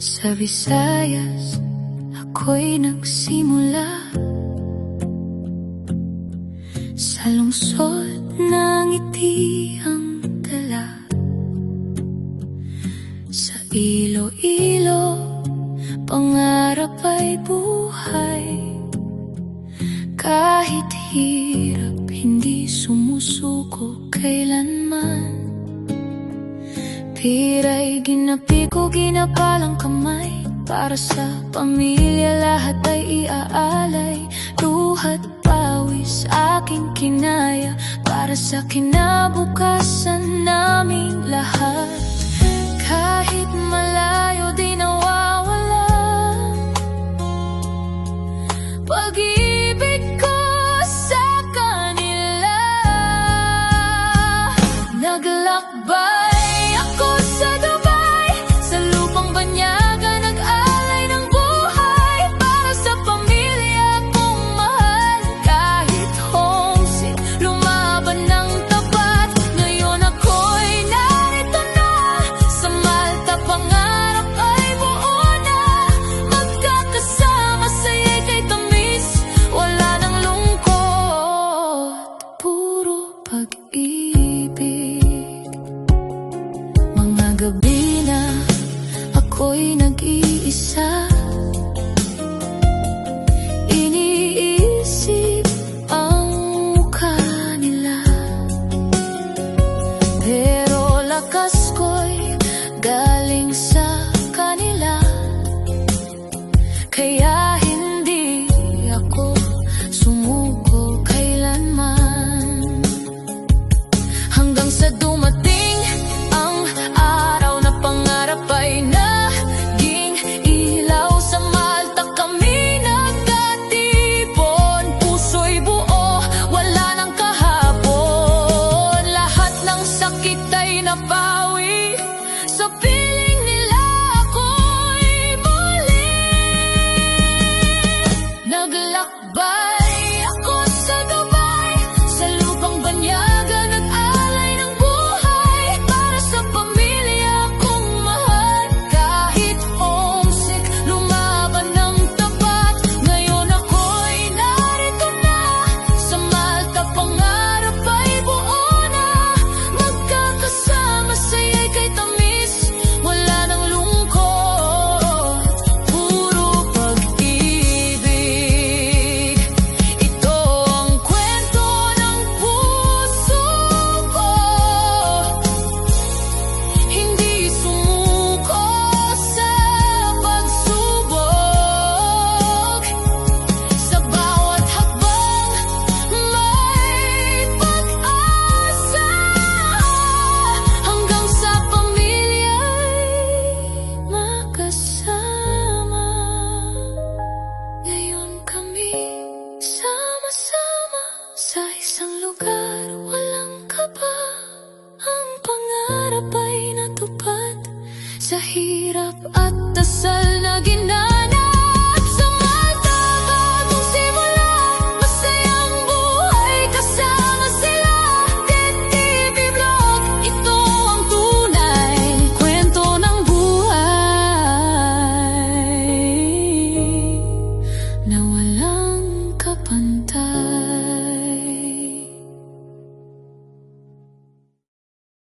Sa Visayas, ako'y nagsimula sa lungsod ng ngiti ang dala. Sa Iloilo, pangarap ay buhay. Kahit hirap, hindi sumusuko kailanman. Pira'y ginapi ko, ginapalang kamay. Para sa pamilya lahat ay iaalay. Luha't pawis aking kinaya para sa kinabukasan naming lahat. Kahit malayo di nawawala pag-ibig ko sa kanila. Naglakbay ako sa Dubai, sa lupang banyaga nag-alay ng buhay para sa pamilya kong mahal. Kahit homesick, lumaban ng tapat. Ngayon ako'y narito na sa Malta, pangarap ay buo na. Magkakasama sa'yo'y kay tamis, wala nang lungkot, puro pag-ibig. Mga gabi na ako'y nag-iisa, iniisip ang mukha nila. Pero lakas ko'y galing sa kanila, kaya hindi ako sumuko kailanman. Hanggang sa dumating ang araw na pangarap ay naging ilaw. Sa Malta kami nagkatipon, puso'y buo, wala nang kahapon. Lahat ng sakit ay napawi sa piling nila ako'y muli. Naglakbay ako sa Dubai, sa lupang banyaga nag-alay ng buhay para sa pamilya kong mahal. Kahit homesick, lumaban ng tapat. Ngayon ako'y narito na sa Malta, pangarap ay buo na. Magkakasama sa'yo'y kay tamis, wala nang lungkot, puro pag-ibig. Ito ang kwento ng puso ko, hindi sumuko sa pagsubok. Sa bawat hakbang may pag-asa, hanggang sa pamilya'y makasama. Ngayon kami sama-sama sa isang lugar, walang kaba. Ang pangarap ay natupad sa hirap at dasal na ginanap. Sa Malta, bagong simula, masayang buhay kasama sila. TV Vlog, ito ang tunay kwento ng buhay na walang kapantay.